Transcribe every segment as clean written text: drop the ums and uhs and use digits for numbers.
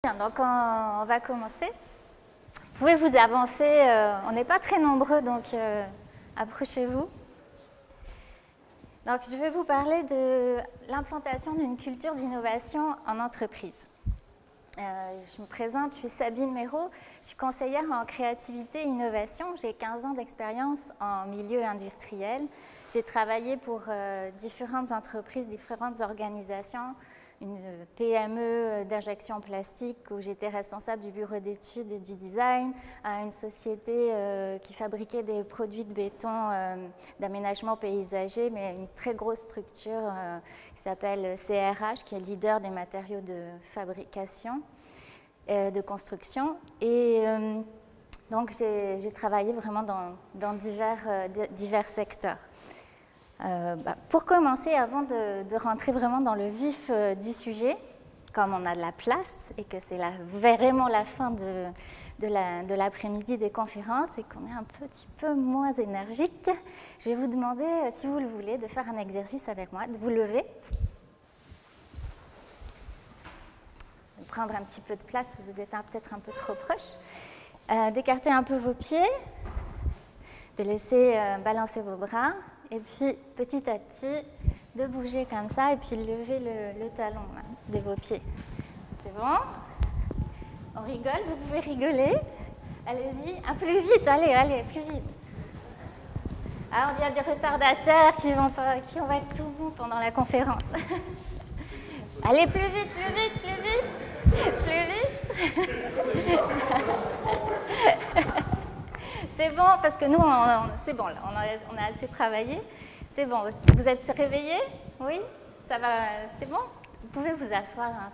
Bien, donc on va commencer. Vous pouvez vous avancer, on n'est pas très nombreux, donc approchez-vous. Donc je vais vous parler de l'implantation d'une culture d'innovation en entreprise. Je me présente, je suis Sabine Méraud, je suis conseillère en créativité et innovation. J'ai 15 ans d'expérience en milieu industriel. J'ai travaillé pour différentes entreprises, différentes organisations, une PME d'injection plastique où j'étais responsable du bureau d'études et du design, à une société qui fabriquait des produits de béton d'aménagement paysager, mais une très grosse structure qui s'appelle CRH, qui est leader des matériaux de fabrication, de construction. Et donc j'ai travaillé vraiment dans divers secteurs. Pour commencer, avant de rentrer vraiment dans le vif du sujet, comme on a de la place et que c'est vraiment la fin de l'après-midi des conférences et qu'on est un petit peu moins énergique, je vais vous demander, si vous le voulez, de faire un exercice avec moi, de vous lever, de prendre un petit peu de place, vous êtes peut-être un peu trop proche, d'écarter un peu vos pieds, de laisser balancer vos bras. Et puis, petit à petit, de bouger comme ça et puis lever le talon là, de vos pieds. C'est bon? On rigole, vous pouvez rigoler. Allez-y, un peu plus vite, allez, plus vite. Alors, il y a des retardataires qui vont être tout bons pendant la conférence. Allez, plus vite, plus vite. C'est bon, parce que nous, c'est bon, là, on a assez travaillé. C'est bon, vous êtes réveillés? Oui? Ça va, c'est bon? Vous pouvez vous asseoir. Hein,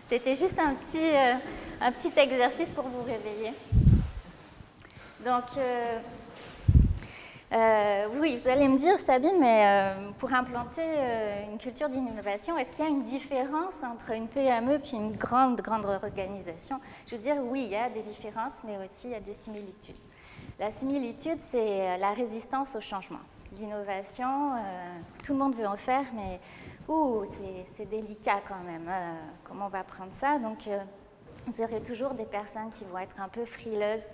c'était juste un petit exercice pour vous réveiller. Donc, oui, vous allez me dire, Sabine, mais pour implanter une culture d'innovation, est-ce qu'il y a une différence entre une PME et une grande organisation? Je veux dire, oui, il y a des différences, mais aussi il y a des similitudes. La similitude, c'est la résistance au changement. L'innovation, tout le monde veut en faire, mais c'est délicat quand même. Comment on va prendre ça? Donc, vous aurez toujours des personnes qui vont être un peu frileuses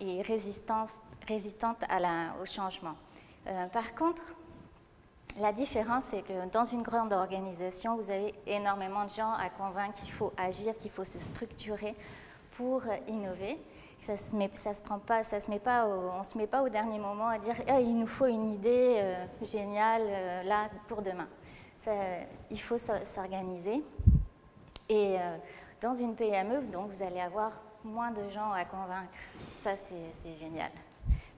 et résistantes au changement. Par contre, la différence, c'est que dans une grande organisation, vous avez énormément de gens à convaincre qu'il faut agir, qu'il faut se structurer pour innover. On se met pas au dernier moment à dire il nous faut une idée géniale là pour demain. Il faut s'organiser. Et dans une PME, donc vous allez avoir moins de gens à convaincre. Ça, c'est génial.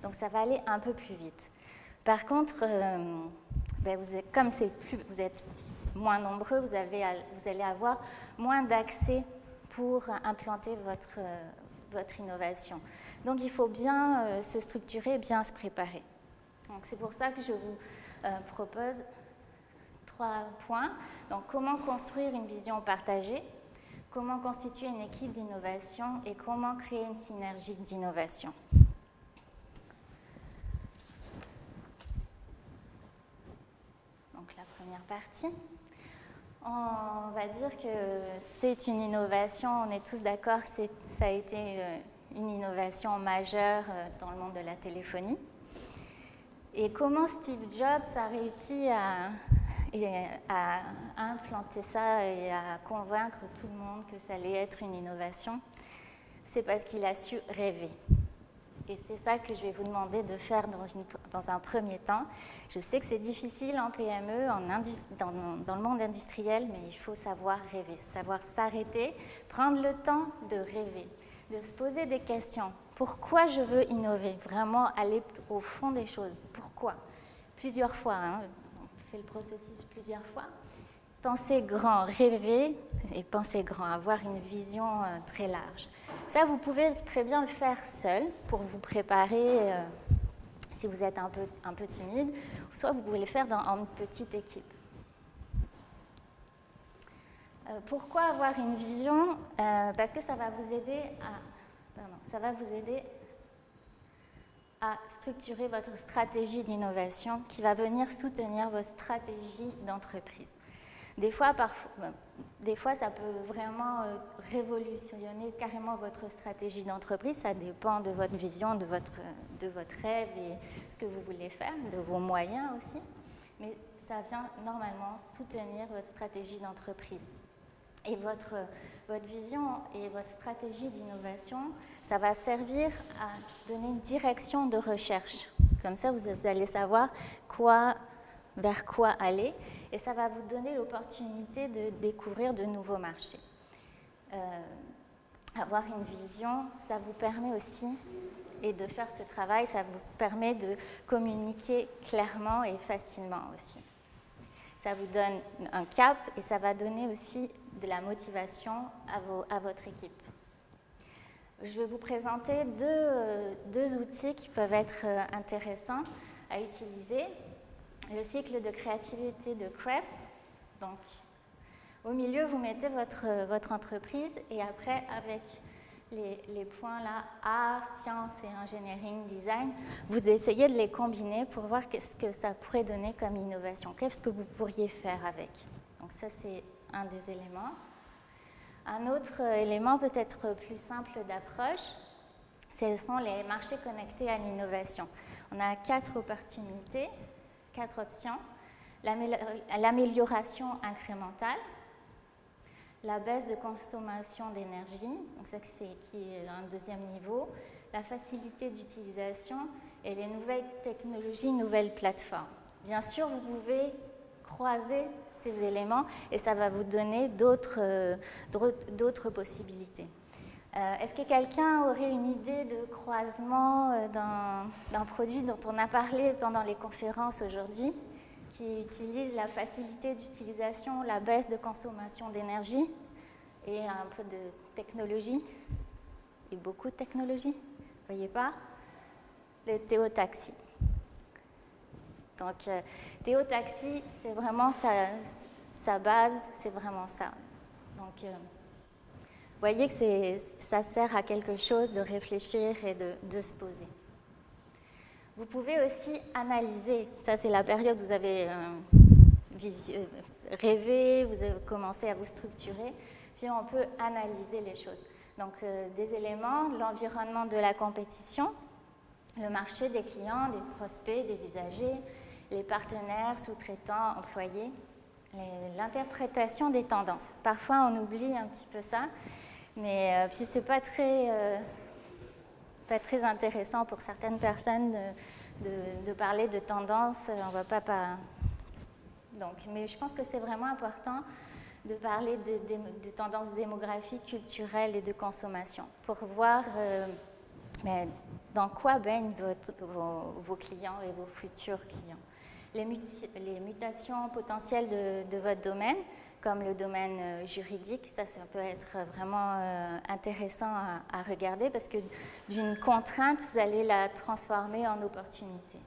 Donc ça va aller un peu plus vite. Par contre, comme vous êtes moins nombreux, vous allez avoir moins d'accès pour implanter votre innovation. Donc il faut bien se structurer, bien se préparer. Donc c'est pour ça que je vous propose 3 points. Donc comment construire une vision partagée, comment constituer une équipe d'innovation et comment créer une synergie d'innovation. Donc la première partie. On va dire que c'est une innovation, on est tous d'accord que ça a été une innovation majeure dans le monde de la téléphonie. Et comment Steve Jobs a réussi à implanter ça et à convaincre tout le monde que ça allait être une innovation? C'est parce qu'il a su rêver. Et c'est ça que je vais vous demander de faire dans un premier temps. Je sais que c'est difficile en PME, dans le monde industriel, mais il faut savoir rêver, savoir s'arrêter, prendre le temps de rêver, de se poser des questions. Pourquoi je veux innover? Vraiment aller au fond des choses. Pourquoi? Plusieurs fois, hein. On fait le processus plusieurs fois. Penser grand, rêver et penser grand, avoir une vision très large. Ça, vous pouvez très bien le faire seul pour vous préparer si vous êtes un peu timide, soit vous pouvez le faire en petite équipe. Pourquoi avoir une vision? Parce que ça va vous aider à structurer votre stratégie d'innovation qui va venir soutenir votre stratégie d'entreprise. Des fois, ça peut vraiment révolutionner carrément votre stratégie d'entreprise. Ça dépend de votre vision, de votre rêve et ce que vous voulez faire, de vos moyens aussi. Mais ça vient normalement soutenir votre stratégie d'entreprise. Et votre vision et votre stratégie d'innovation, ça va servir à donner une direction de recherche. Comme ça, vous allez savoir vers quoi aller. Et ça va vous donner l'opportunité de découvrir de nouveaux marchés. Avoir une vision, ça vous permet aussi, et de faire ce travail, ça vous permet de communiquer clairement et facilement aussi. Ça vous donne un cap et ça va donner aussi de la motivation à votre équipe. Je vais vous présenter deux outils qui peuvent être intéressants à utiliser. Le cycle de créativité de Krebs. Donc, au milieu, vous mettez votre entreprise et après, avec les points là, art, science et engineering, design, vous essayez de les combiner pour voir qu'est-ce que ça pourrait donner comme innovation, qu'est-ce que vous pourriez faire avec. Donc ça, c'est un des éléments. Un autre élément peut-être plus simple d'approche, ce sont les marchés connectés à l'innovation. On a 4 opportunités, 4 options. L'amélioration incrémentale, la baisse de consommation d'énergie, donc ça qui est un deuxième niveau, la facilité d'utilisation et les nouvelles technologies, nouvelles plateformes. Bien sûr, vous pouvez croiser ces éléments et ça va vous donner d'autres possibilités. Est-ce que quelqu'un aurait une idée de croisement d'un produit dont on a parlé pendant les conférences aujourd'hui, qui utilise la facilité d'utilisation, la baisse de consommation d'énergie et un peu de technologie, et beaucoup de technologie, vous voyez pas? Le Théo-Taxi. Donc, Théo-Taxi, c'est vraiment sa base, c'est vraiment ça. Donc, vous voyez que ça sert à quelque chose de réfléchir et de se poser. Vous pouvez aussi analyser. Ça, c'est la période où vous avez rêvé, vous avez commencé à vous structurer, puis on peut analyser les choses. Donc, des éléments, l'environnement de la compétition, le marché des clients, des prospects, des usagers, les partenaires, sous-traitants, employés, l'interprétation des tendances. Parfois, on oublie un petit peu ça, mais puis c'est pas très intéressant pour certaines personnes de parler de tendances. On va pas donc, mais je pense que c'est vraiment important de parler de tendances démographiques, culturelles et de consommation pour voir dans quoi baignent vos clients et vos futurs clients. Les mutations potentielles de votre domaine, comme le domaine juridique, ça peut être vraiment intéressant à regarder parce que d'une contrainte, vous allez la transformer en opportunité.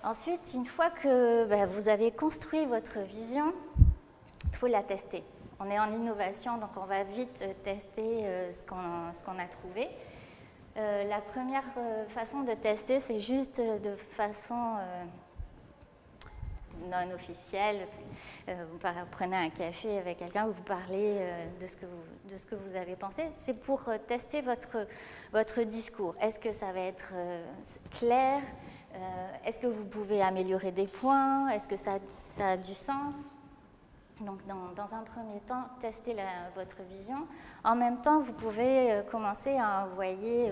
Ensuite, une fois que vous avez construit votre vision, il faut la tester. On est en innovation, donc on va vite tester ce qu'on a trouvé. La première façon de tester, c'est juste de façon non officielle. Vous prenez un café avec quelqu'un, vous parlez de ce que vous avez pensé. C'est pour tester votre discours. Est-ce que ça va être clair? Est-ce que vous pouvez améliorer des points? Est-ce que ça a du sens? Donc, dans un premier temps, testez votre vision. En même temps, vous pouvez commencer à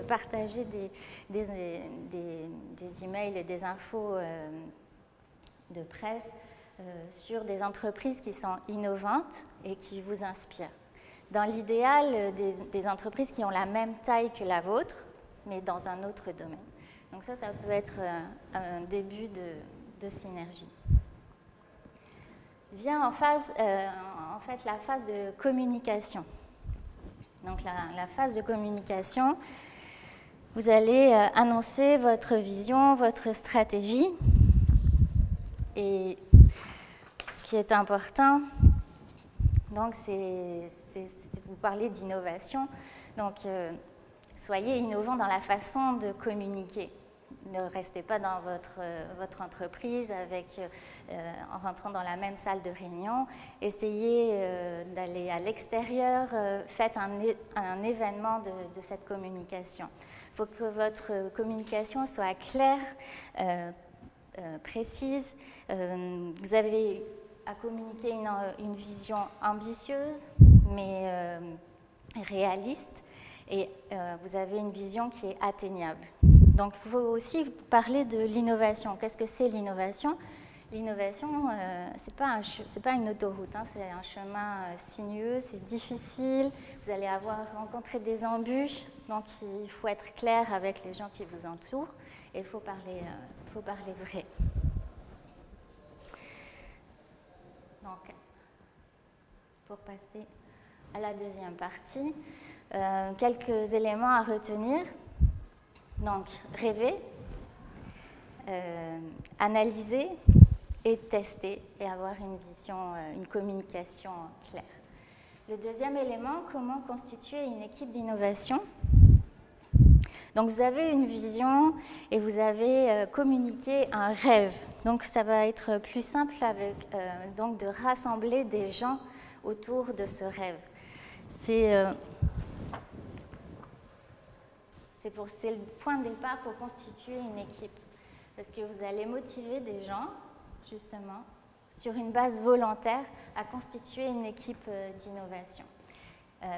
partager des emails et des infos de presse sur des entreprises qui sont innovantes et qui vous inspirent. Dans l'idéal, des entreprises qui ont la même taille que la vôtre, mais dans un autre domaine. Donc ça peut être un début de synergie. Vient en fait la phase de communication. Donc la phase de communication, vous allez annoncer votre vision, votre stratégie. Et ce qui est important, donc c'est vous parlez d'innovation. Donc soyez innovant dans la façon de communiquer. ne restez pas dans votre entreprise en rentrant dans la même salle de réunion. Essayez d'aller à l'extérieur, faites un événement de cette communication. Il faut que votre communication soit claire, précise. Vous avez à communiquer une vision ambitieuse, mais réaliste, et vous avez une vision qui est atteignable. Donc, il faut aussi parler de l'innovation. Qu'est-ce que c'est l'innovation? L'innovation, c'est pas une autoroute, hein, c'est un chemin sinueux, c'est difficile, vous allez rencontrer des embûches, donc il faut être clair avec les gens qui vous entourent, et il faut parler vrai. Donc, pour passer à la deuxième partie, quelques éléments à retenir. Donc, rêver, analyser et tester et avoir une vision, une communication claire. Le deuxième élément, comment constituer une équipe d'innovation. Donc, vous avez une vision et vous avez communiqué un rêve. Donc, ça va être plus simple donc de rassembler des gens autour de ce rêve. C'est le point de départ pour constituer une équipe. Parce que vous allez motiver des gens, justement, sur une base volontaire, à constituer une équipe d'innovation.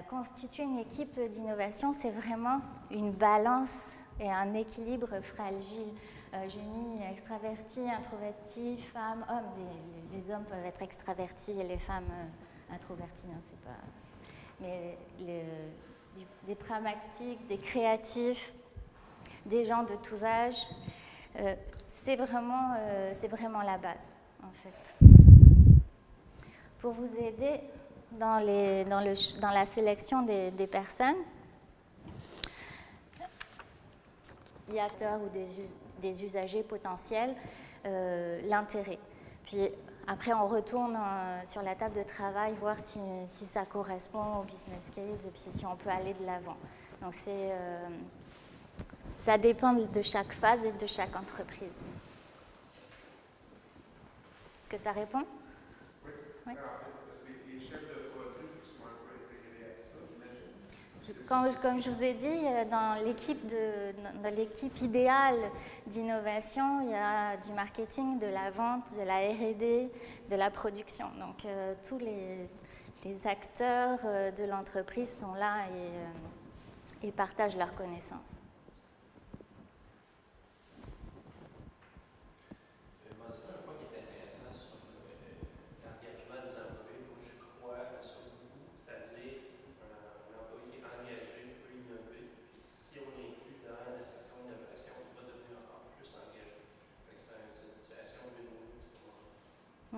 Constituer une équipe d'innovation, c'est vraiment une balance et un équilibre fragile. J'ai mis extravertis, introvertis, femmes, hommes. Les hommes peuvent être extravertis et les femmes introverties, hein, c'est pas... Mais des pragmatiques, des créatifs, des gens de tous âges, c'est vraiment la base, en fait. Pour vous aider dans la sélection des personnes, il y a acteurs ou des usagers potentiels, l'intérêt. Puis après, on retourne sur la table de travail, voir si ça correspond au business case et puis si on peut aller de l'avant. Donc, ça dépend de chaque phase et de chaque entreprise. Est-ce que ça répond? Oui. Oui. C'est les chefs de produits qui sont un peu intégrés à ça, j'imagine. Comme je vous ai dit, dans l'équipe idéale d'innovation, il y a du marketing, de la vente, de la R&D, de la production. Donc, tous les acteurs de l'entreprise sont là et partagent leurs connaissances.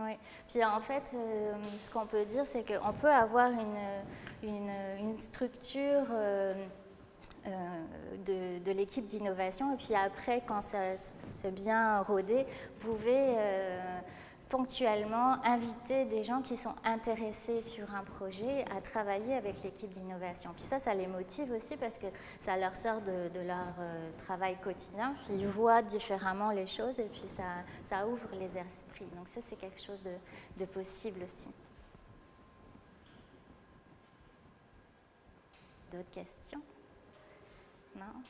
Oui, puis en fait, ce qu'on peut dire, c'est qu'on peut avoir une structure de l'équipe d'innovation, et puis après, quand c'est bien rodé, vous pouvez ponctuellement inviter des gens qui sont intéressés sur un projet à travailler avec l'équipe d'innovation. Puis ça les motive aussi parce que ça leur sort de leur travail quotidien. Puis ils voient différemment les choses et puis ça ouvre les esprits. Donc ça, c'est quelque chose de possible aussi. D'autres questions? Non?